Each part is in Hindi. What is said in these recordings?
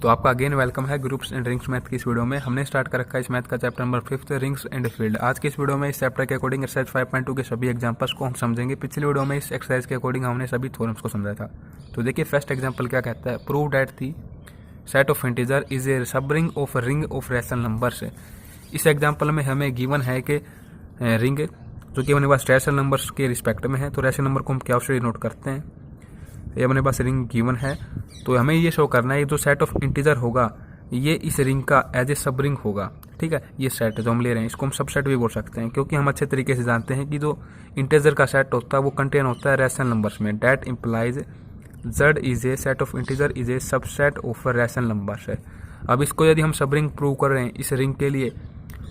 तो आपका अगेन वेलकम है ग्रुप्स एंड रिंग्स मैथ की इस वीडियो में। हमने स्टार्ट कर रखा है इस मैथ का chapter number 5 rings and field. आज की इस वीडियो में इस चैप्टर के अकॉर्डिंग एक्सरसाइज 5.2 के सभी एग्जांपल्स को हम समझेंगे। पिछली वीडियो में इस एक्सरसाइज के अकॉर्डिंग हमने सभी थ्योरम्स को समझा था। तो देखिए फर्स्ट एग्जाम्पल क्या कहता है, prove that the set of integer is a sub ring of rational numbers. इस एग्जाम्पल में हमें गिवन है कि रिंग जो कि अपने पास रैशनल नंबर्स के रिस्पेक्ट में है। तो रैशनल नंबर को हम क्या ऑप्शन नोट करते हैं, ये अपने पास रिंग गिवन है तो हमें ये शो करना है जो सेट ऑफ इंटीजर होगा ये इस रिंग का एज ए सब रिंग होगा। ठीक है, ये सेट जो हम ले रहे हैं इसको हम सबसेट भी बोल सकते हैं, क्योंकि हम अच्छे तरीके से जानते हैं कि जो इंटीजर का सेट होता है वो कंटेन होता है रैशनल नंबर्स में। That implies Z is a set of integer is a subset of rational numbers है। अब इसको यदि हम सब रिंग प्रूव कर रहे हैं इस रिंग के लिए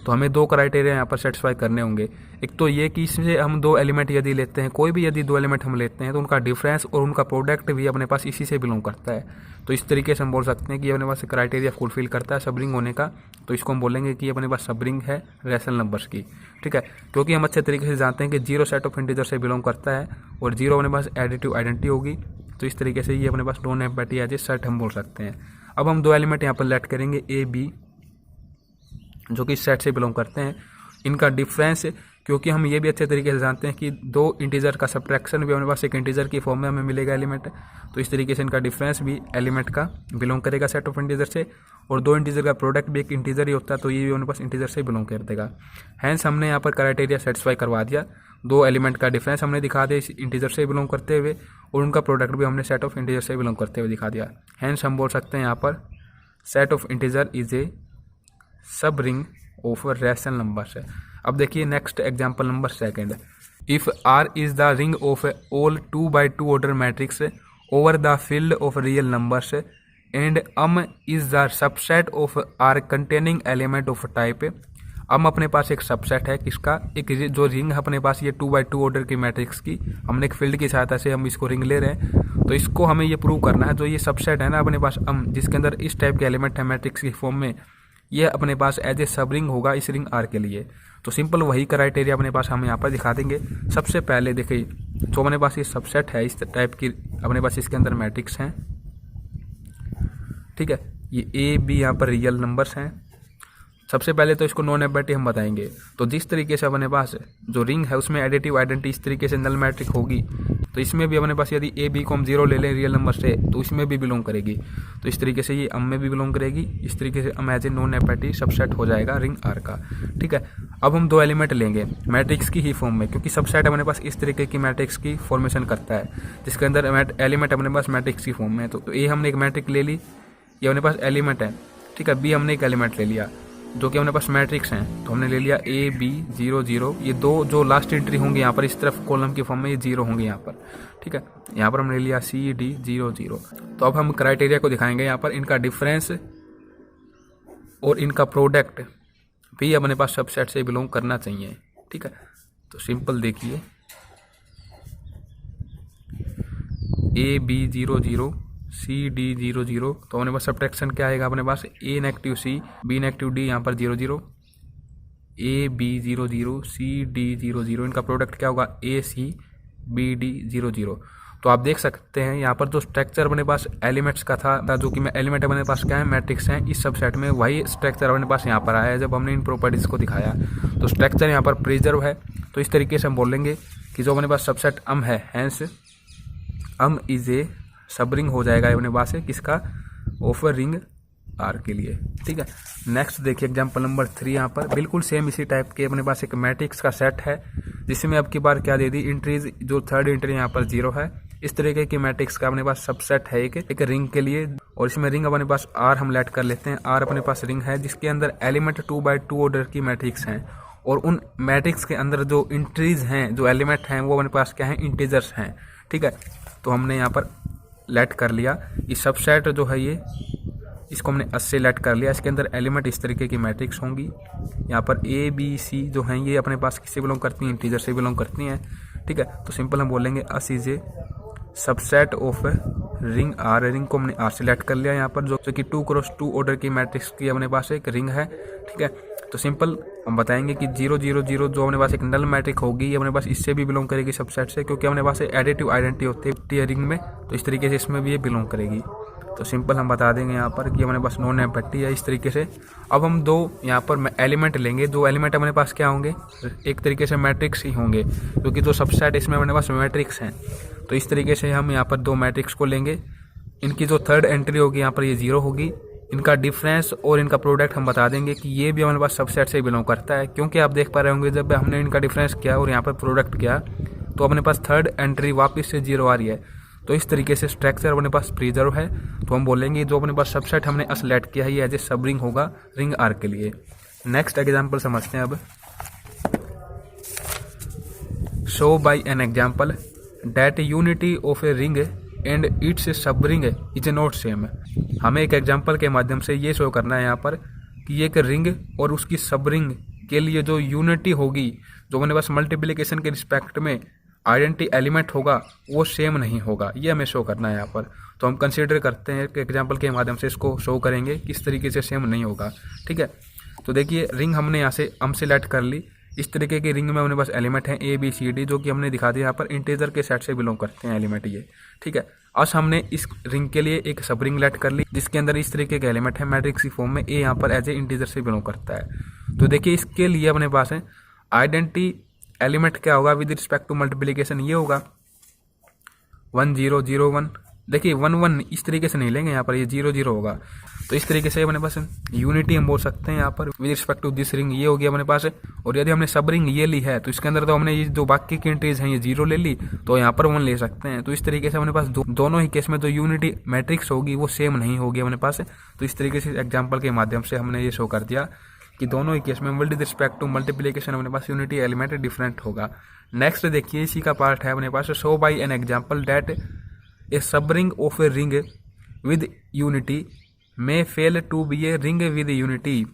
तो हमें दो क्राइटेरिया यहाँ पर सेटिस्फाई करने होंगे। एक तो ये कि इसमें हम दो एलिमेंट यदि लेते हैं, कोई भी यदि दो एलिमेंट हम लेते हैं तो उनका डिफरेंस और उनका प्रोडक्ट भी अपने पास इसी से बिलोंग करता है। तो इस तरीके से हम बोल सकते हैं कि ये अपने पास क्राइटेरिया फुलफिल करता है सब रिंग होने का। तो इसको हम बोलेंगे कि ये अपने पास सब रिंग है रैशनल नंबर्स की। ठीक है, क्योंकि हम अच्छे तरीके से जानते हैं कि जीरो सेट ऑफ इंटीजर से बिलोंग करता है और जीरो अपने पास एडिटिव आइडेंटिटी होगी। तो इस तरीके से ये अपने पास non empty as a set हम बोल सकते हैं। अब हम दो एलिमेंट यहाँ पर लेट करेंगे ए बी जो कि इस सेट से बिलोंग करते हैं। इनका डिफरेंस, क्योंकि हम ये भी अच्छे तरीके से जानते हैं कि दो इंटीजर का सब्ट्रैक्शन भी हमारे पास एक इंटीजर की फॉर्म में हमें मिलेगा एलिमेंट। तो इस तरीके से इनका डिफरेंस भी एलिमेंट का बिलोंग करेगा सेट ऑफ इंटीजर से, और दो इंटीजर का प्रोडक्ट भी एक इंटीजर ही होता है तो ये भी हमारे पास इंटीजर से बिलोंग कर देगा। हैंस हमने यहाँ पर क्राइटेरिया सेटिस्फाई करवा दिया, दो एलिमेंट का डिफरेंस हमने दिखा दिया इस इंटीजर से बिलोंग करते हुए, और उनका प्रोडक्ट भी हमने सेट ऑफ इंटीजर से बिलोंग करते हुए दिखा दिया। हैंस हम बोल सकते हैं यहाँ पर set of integer is a sub ring of rational numbers है। अब देखिए next example number second, if R is the ring of all 2x2 order matrix over the field of real numbers and is the subset of R containing element of type. अपने पास एक सबसेट है किसका, एक जो रिंग है अपने पास ये 2x2 ऑर्डर की मैट्रिक्स की, हमने एक फील्ड की सहायता से हम इसको रिंग ले रहे हैं। तो इसको हमें ये प्रूव करना है जो ये सबसेट है ना अपने पास जिसके अंदर इस टाइप के एलिमेंट है मैट्रिक्स की फॉर्म में, ये अपने पास एज ए सब रिंग होगा इस रिंग R के लिए। तो सिंपल वही क्राइटेरिया अपने पास हम यहाँ पर दिखा देंगे। सबसे पहले देखिए जो अपने पास ये सबसेट है इस टाइप की अपने पास इसके अंदर मैट्रिक्स हैं। ठीक है, ये ए बी यहाँ पर रियल नंबर्स हैं। सबसे पहले तो इसको नॉन एम्पैथी हम बताएंगे। तो जिस तरीके से अपने पास जो रिंग है उसमें एडिटिव आइडेंटिटी इस तरीके से नल मैट्रिक होगी, तो इसमें भी अपने पास यदि ए बी को हम जीरो ले लें रियल नंबर से तो इसमें भी बिलोंग करेगी। तो इस तरीके से ये में भी बिलोंग करेगी। इस तरीके से as a non empty subset हो जाएगा रिंग R का। ठीक है, अब हम दो एलिमेंट लेंगे मैट्रिक्स की ही फॉर्म में, क्योंकि सबसेट अपने पास इस तरीके की मैट्रिक्स की फॉर्मेशन करता है जिसके अंदर एलिमेंट अपने पास मैट्रिक्स की फॉर्म में है। तो ए हमने एक मैट्रिक ले ली, ये अपने पास एलिमेंट है। ठीक है, बी हमने एक एलिमेंट ले लिया जो कि अपने पास मैट्रिक्स हैं। तो हमने ले लिया ए बी 0 0, ये दो जो लास्ट एंट्री होंगे यहाँ पर इस तरफ कॉलम की फॉर्म में ये 0 होंगे यहाँ पर। ठीक है, यहाँ पर हमने ले लिया सी डी 0 0। तो अब हम क्राइटेरिया को दिखाएंगे यहाँ पर, इनका डिफरेंस और इनका प्रोडक्ट भी अपने पास सबसेट से बिलोंग करना चाहिए। ठीक है, तो सिंपल देखिए ए बी 0 0 सी डी 0 0, तो अपने पास सब्ट्रैक्शन क्या आएगा अपने पास A negative C B negative D यहाँ पर 0 0, ए बी 0 0 सी डी 0 0, इनका प्रोडक्ट क्या होगा ए सी बी डी 0 0। तो आप देख सकते हैं यहाँ पर जो स्ट्रक्चर अपने पास एलिमेंट्स का था जो कि एलिमेंट अपने पास क्या है मैट्रिक्स हैं इस सबसेट में, वही स्ट्रक्चर अपने पास यहाँ पर आया है जब हमने इन प्रॉपर्टीज को दिखाया। तो स्ट्रक्चर यहाँ पर प्रिजर्व है। तो इस तरीके से हम बोलेंगे कि जो अपने पास सबसेट है, hence is a sub ring हो जाएगा अपने पास है किसका, ऑफ रिंग R के लिए। ठीक है, नेक्स्ट देखिए एग्जांपल नंबर 3, यहाँ पर बिल्कुल सेम इसी टाइप के अपने पास एक मैट्रिक्स का सेट है जिसमें अब की बार क्या दे दी इंट्रीज, जो थर्ड एंट्री यहाँ पर 0 है। इस तरीके की मैट्रिक्स का अपने पास सबसेट है एक रिंग के लिए, और इसमें रिंग अपने पास R हम लेट कर लेते हैं। R अपने पास रिंग है जिसके अंदर एलिमेंट 2x2 ऑर्डर की मैट्रिक्स हैं, और उन मैट्रिक्स के अंदर जो इंट्रीज हैं जो एलिमेंट हैं वो अपने पास क्या है इंटीजर्स हैं। ठीक है, तो हमने यहाँ पर लेट कर लिया ये सबसेट जो है ये, इसको हमने 80 लेट कर लिया। इसके अंदर एलिमेंट इस तरीके की मैट्रिक्स होंगी। यहाँ पर ए बी सी जो हैं ये अपने पास किससे बिलोंग करती हैं, इंटीजर से बिलोंग करती हैं। ठीक है, तो सिंपल हम बोलेंगे us is a subset of ring R। Ring को हमने R से लेट कर लिया यहाँ पर, जो कि 2x2 ऑर्डर की मैट्रिक्स की अपने पास एक रिंग है। ठीक है, तो सिंपल हम बताएंगे कि 0 0 0 जो अपने पास एक नल मैट्रिक होगी ये अपने पास इससे भी बिलोंग करेगी सबसेट से, क्योंकि अपने पास एडिटिव आइडेंटिटी होती है रिंग में। तो इस तरीके से इसमें भी ये बिलोंग करेगी। तो सिंपल हम बता देंगे यहाँ पर कि हमारे पास नॉन एम्प्टी है इस तरीके से। अब हम दो यहाँ पर एलिमेंट लेंगे, दो एलिमेंट हमारे पास क्या होंगे, एक तरीके से मैट्रिक्स ही होंगे, क्योंकि जो सबसेट इसमें हमारे पास मैट्रिक्स हैं। तो इस तरीके से हम यहाँ पर दो मैट्रिक्स को लेंगे, इनकी जो थर्ड एंट्री होगी यहाँ पर ये 0 होगी। इनका डिफरेंस और इनका प्रोडक्ट हम बता देंगे कि ये भी हमारे पास सबसेट से बिलोंग करता है, क्योंकि आप देख पा रहे होंगे जब हमने इनका डिफरेंस किया और यहाँ पर प्रोडक्ट किया तो अपने पास थर्ड एंट्री वापस से 0 आ रही है। तो इस तरीके से स्ट्रक्चर अपने पास प्रिजर्व है। तो हम बोलेंगे जो अपने पास सबसेट हमने सेलेक्ट किया है ये एज ए सब रिंग होगा रिंग आर के लिए। नेक्स्ट एग्जाम्पल समझते हैं अब। Show by an example that unity of a ring and its sub ring is not same. हमें एक एग्जाम्पल के माध्यम से ये शो करना है यहाँ पर कि एक रिंग और उसकी सब रिंग के लिए जो यूनिटी होगी, जो अपने पास मल्टीप्लिकेशन के रिस्पेक्ट में आइडेंटिटी एलिमेंट होगा वो सेम नहीं होगा, ये हमें शो करना है यहाँ पर। तो हम कंसीडर करते हैं कि एग्जाम्पल के माध्यम से इसको शो करेंगे किस तरीके से सेम नहीं होगा। ठीक है, तो देखिए रिंग हमने यहाँ से सेलेक्ट कर ली। इस तरीके की रिंग में हमारे पास एलिमेंट हैं A B C D, जो कि हमने दिखा दिया यहाँ पर इंटीजर के सेट से बिलोंग करते हैं एलिमेंट ये। ठीक है, आज हमने इस रिंग के लिए एक सब रिंग लेट कर ली जिसके अंदर इस तरीके के एलिमेंट है मैट्रिक्स की फॉर्म में। A यहाँ पर एज ए इंटीजर से बिलोंग करता है। तो देखिए इसके लिए अपने पास है आइडेंटिटी एलिमेंट क्या होगा विद रिस्पेक्ट टू मल्टीप्लिकेशन, ये होगा 1 0 0 1। देखिए 1 1 इस तरीके से नहीं लेंगे, यहाँ पर ये 0 0 होगा। तो इस तरीके से अपने पास यूनिटी हम बोल सकते हैं यहाँ पर with respect to this ring, ये होगी अपने पास। और यदि हमने सब रिंग ये ली है तो इसके अंदर तो हमने ये जो बाकी की एंट्रीज हैं ये 0 ले ली, तो यहाँ पर 1 ले सकते हैं। तो इस तरीके से अपने पास दोनों ही केस में जो यूनिटी मैट्रिक्स होगी वो सेम नहीं होगी अपने पास। तो इस तरीके से एग्जाम्पल के माध्यम से हमने ये शो कर दिया कि दोनों ही केस में विद रिस्पेक्ट टू मल्टीप्लिकेशन अपने पास यूनिटी एलिमेंट डिफरेंट होगा। नेक्स्ट देखिए इसी का पार्ट है अपने पास show by an example that a sub ring of a ring with unity may fail to be a ring with unity.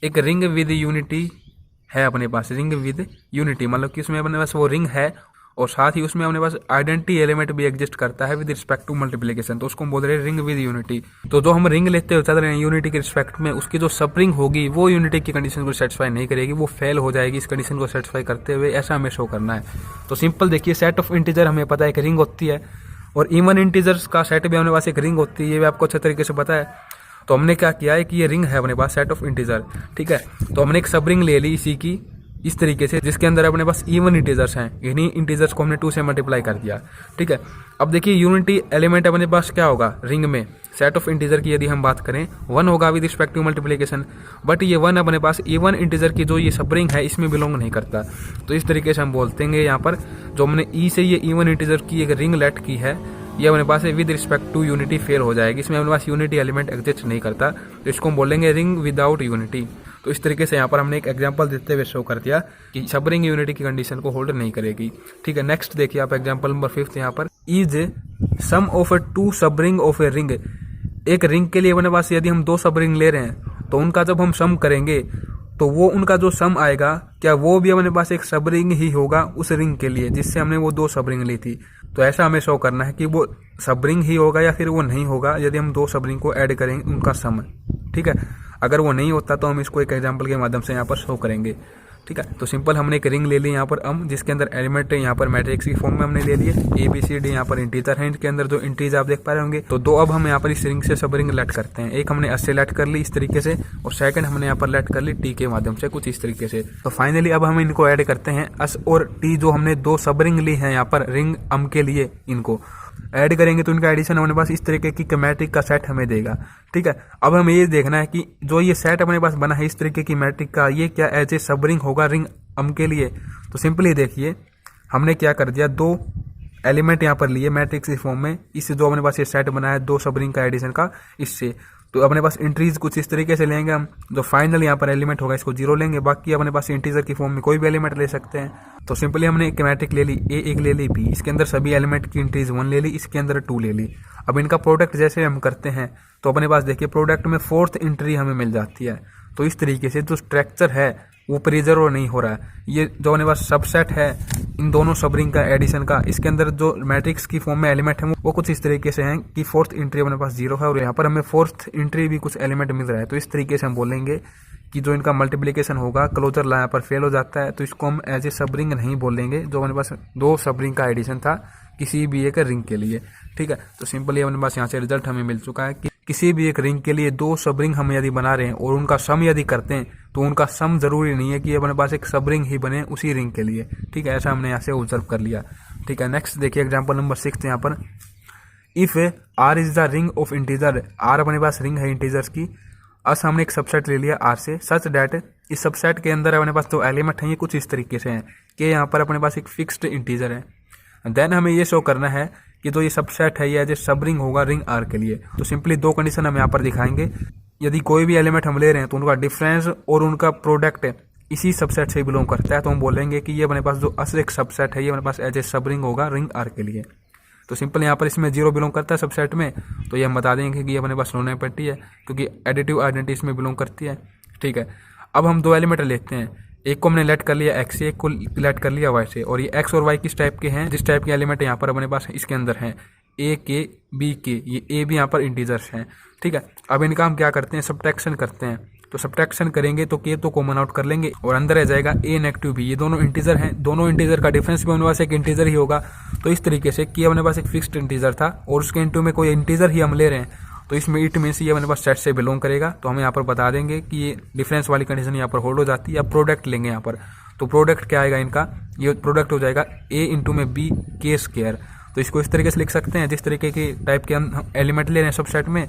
एक रिंग विद यूनिटी है अपने पास, रिंग विद यूनिटी मतलब कि उसमें अपने पास वो रिंग है और साथ ही उसमें अपने पास आइडेंटिटी एलिमेंट भी एग्जिस्ट करता है विद रिस्पेक्ट टू मल्टीप्लिकेशन, तो उसको हम बोल रहे हैं रिंग विद यूनिटी। तो जो हम रिंग लेते हुए चल रहे हैं यूनिटी के रिस्पेक्ट में, उसकी जो सब रिंग होगी वो यूनिटी की कंडीशन को सेटिस्फाई नहीं करेगी, वो फेल हो जाएगी इस कंडीशन को सेटिस्फाई करते हुए, ऐसा हमें शो करना है। तो सिंपल देखिए सेट ऑफ इंटीजर हमें पता है एक रिंग होती है और इवन इंटीजर्स का सेट भी हमारे पास एक रिंग होती है, ये भी आपको अच्छे तरीके से पता है। तो हमने क्या किया है कि ये रिंग है अपने पास सेट ऑफ इंटीजर। ठीक है, तो हमने एक सब रिंग ले ली इसी की इस तरीके से जिसके अंदर अपने पास इवन इंटीजर्स हैं, इन्हीं इंटीजर्स को हमने 2 से मल्टीप्लाई कर दिया। ठीक है, अब देखिए यूनिटी एलिमेंट अपने पास क्या होगा रिंग में, सेट ऑफ इंटीजर की यदि हम बात करें 1 होगा with respect to multiplication, but ये 1 अपने पास इवन इंटीजर की जो ये सब रिंग है इसमें बिलोंग नहीं करता। तो इस तरीके से हम बोलते हैं यहाँ पर जो हमने ई से ये इवन इंटीजर की एक रिंग लेट की है ये अपने पास with respect to unity fail हो जाएगी, इसमें अपने पास यूनिटी एलिमेंट एग्जिस्ट नहीं करता, तो इसको हम बोलेंगे रिंग विदाउट यूनिटी। तो इस तरीके से यहाँ पर हमने एक एग्जांपल देते हुए शो कर दिया कि सब रिंग यूनिटी की कंडीशन को होल्ड नहीं करेगी। ठीक है, नेक्स्ट देखिए आप एग्जांपल नंबर 5 यहाँ पर इज सम ऑफ ए 2 सब रिंग ऑफ ए रिंग। एक रिंग के लिए अपने पास यदि हम 2 सब रिंग ले रहे हैं तो उनका जब हम सम करेंगे तो वो उनका जो सम आएगा क्या वो भी अपने पास एक सब रिंग ही होगा उस रिंग के लिए जिससे हमने वो 2 सब रिंग ली थी। तो ऐसा हमें शो करना है कि वो सब रिंग ही होगा या फिर वो नहीं होगा यदि हम 2 सब रिंग को ऐड करेंगे उनका सम। ठीक है, अगर वो नहीं होता तो हम इसको एक एग्जांपल के माध्यम से यहाँ पर शो करेंगे। ठीक है, तो सिंपल हमने एक रिंग ले ली यहाँ पर जिसके अंदर एलिमेंट यहाँ पर मैट्रिक्स की फॉर्म में हमने ले लिए ABCD, यहाँ पर इंटीजर है, इनके अंदर जो इंटीज आप देख पा रहे होंगे। तो 2 अब हम यहाँ पर इस रिंग से सब रिंग लेट करते हैं, एक हमने S से लेट कर ली इस तरीके से और सेकंड हमने यहाँ पर लेट कर ली T के माध्यम से कुछ इस तरीके से। तो फाइनली अब हम इनको ऐड करते हैं S और T, जो हमने 2 सब रिंग ली है यहाँ पर रिंग के लिए, इनको ऐड करेंगे तो इनका एडिशन अपने पास इस तरीके की मैट्रिक का सेट हमें देगा। ठीक है, अब हमें ये देखना है कि जो ये सेट अपने पास बना है इस तरीके की मैट्रिक का, ये क्या एज ए सब रिंग होगा रिंग के लिए। तो सिंपली देखिए हमने क्या कर दिया, 2 एलिमेंट यहाँ पर लिए मैट्रिक्स की फॉर्म में, इससे जो अपने पास ये सेट बना है 2 सब रिंग का एडिशन का इससे। तो अपने पास एंट्रीज कुछ इस तरीके से लेंगे हम, जो फाइनल यहाँ पर एलिमेंट होगा इसको 0 लेंगे, बाकी अपने पास इंटीजर की फॉर्म में कोई भी एलिमेंट ले सकते हैं। तो सिंपली हमने एक मैट्रिक ले ली A, एक ले ली B, इसके अंदर सभी एलिमेंट की एंट्रीज 1 ले ली, इसके अंदर 2 ले ली। अब इनका प्रोडक्ट जैसे हम करते हैं तो अपने पास देखिए प्रोडक्ट में 4th एंट्री हमें मिल जाती है। तो इस तरीके से जो स्ट्रक्चर है वो प्रिजर्व नहीं हो रहा है। ये जो अपने पास सबसेट है इन दोनों सब रिंग का एडिशन का, इसके अंदर जो मैट्रिक्स की फॉर्म में एलिमेंट है वो कुछ इस तरीके से हैं कि फोर्थ एंट्री अपने पास 0 है और यहाँ पर हमें फोर्थ एंट्री भी कुछ एलिमेंट मिल रहा है। तो इस तरीके से हम बोलेंगे कि जो इनका मल्टीप्लिकेशन होगा क्लोजर ला यहाँ पर फेल हो जाता है, तो इसको हम एज ए सब रिंग नहीं बोलेंगे जो अपने पास दो सब रिंग का एडिशन था किसी भी एक रिंग के लिए। ठीक है, तो सिंपली अपने पास यहाँ से रिजल्ट हमें मिल चुका है कि किसी भी एक रिंग के लिए दो सब रिंग हम यदि बना रहे हैं और उनका सम यदि करते हैं तो उनका सम जरूरी नहीं है कि अपने पास एक सब रिंग ही बने उसी रिंग के लिए। ठीक है, ऐसा हमने यहाँ से ऑब्जर्व कर लिया। ठीक है, नेक्स्ट देखिए एग्जाम्पल नंबर 6 यहाँ पर, if R is the ring of integer, R अपने पास रिंग है इंटीजर्स की, अस हमने एक सबसेट ले लिया आर से, सच डैट इस सबसेट के अंदर अपने पास जो एलिमेंट है ये कुछ इस तरीके से हैं कि यहाँ पर अपने पास एक फिक्स्ड इंटीजर है। देन हमें ये शो करना है कि जो ये सबसेट है ये एज ए सब रिंग होगा रिंग आर के लिए। तो सिंपली दो कंडीशन हम यहाँ पर दिखाएंगे, यदि कोई भी एलिमेंट हम ले रहे हैं तो उनका डिफरेंस और उनका प्रोडक्ट इसी सबसेट से बिलोंग करता है, तो हम बोलेंगे कि ये अपने पास जो असल एक सबसेट है ये अपने पास एज ए सब रिंग होगा रिंग आर के लिए। तो सिंपल यहाँ पर इसमें 0 बिलोंग करता है सबसेट में, तो ये हम बता देंगे कि ये अपने पास नॉन नेगेटिव है क्योंकि एडिटिव आइडेंटिटी इसमें बिलोंग करती है। ठीक है, अब हम दो एलिमेंट लेते हैं, एक को हमने लेट कर लिया x से, एक को लेट कर लिया y से, और ये x और y किस टाइप के हैं, जिस टाइप के एलिमेंट यहाँ पर अपने पास इसके अंदर हैं a के b के, ये a भी यहाँ पर इंटीजर्स हैं। ठीक है, अब इनका हम क्या करते हैं, सब्ट्रैक्शन करते हैं। तो सब्ट्रैक्शन करेंगे तो k तो कॉमन आउट कर लेंगे और अंदर रह जाएगा a नेगेटिव b, ये दोनों इंटीजर हैं, दोनों इंटीजर का डिफरेंस भी अपने पास एक इंटीजर ही होगा। तो इस तरीके से कि अपने पास एक फिक्स्ड इंटीजर था और उसके इंटू में कोई इंटीजर ही हम ले रहे हैं, तो इसमें इट मीन्स ये अपने पास सेट से बिलोंग करेगा। तो हम यहाँ पर बता देंगे कि ये डिफरेंस वाली कंडीशन यहाँ पर होल्ड हो जाती है। अब प्रोडक्ट लेंगे यहाँ पर, तो प्रोडक्ट क्या आएगा इनका, ये प्रोडक्ट हो जाएगा a इंटू में b के स्क्वायर। तो इसको इस तरीके से लिख सकते हैं जिस तरीके के टाइप के हम एलिमेंट ले रहे हैं सबसेट में,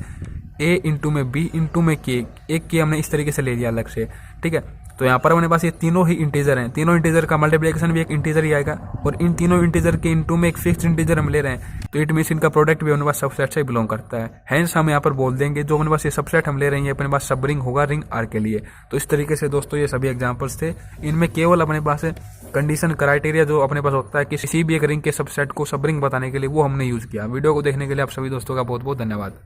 a इंटू में b इंटू में k, एक के हमने इस तरीके से ले लिया अलग से। ठीक है, तो यहाँ पर अपने पास ये तीनों ही इंटीजर हैं, तीनों इंटीजर का मल्टीप्लिकेशन भी एक इंटीजर ही आएगा और इन तीनों इंटीजर के इंटू में एक फिक्स्ड इंटीजर हम ले रहे हैं, तो इट मीन्स इनका प्रोडक्ट भी अपने पास सबसेट से बिलोंग करता है। हैंस हम यहाँ पर बोल देंगे जो अपने पास ये सबसेट हम ले रहे हैं ये अपने पास सब रिंग होगा रिंग आर के लिए। तो इस तरीके से दोस्तों ये सभी एग्जाम्पल्स थे, इनमें केवल अपने पास कंडीशन क्राइटेरिया जो अपने पास होता है किसी भी एक रिंग के सबसेट को सब रिंग बताने के लिए वो हमने यूज किया। वीडियो को देखने के लिए आप सभी दोस्तों का बहुत बहुत धन्यवाद।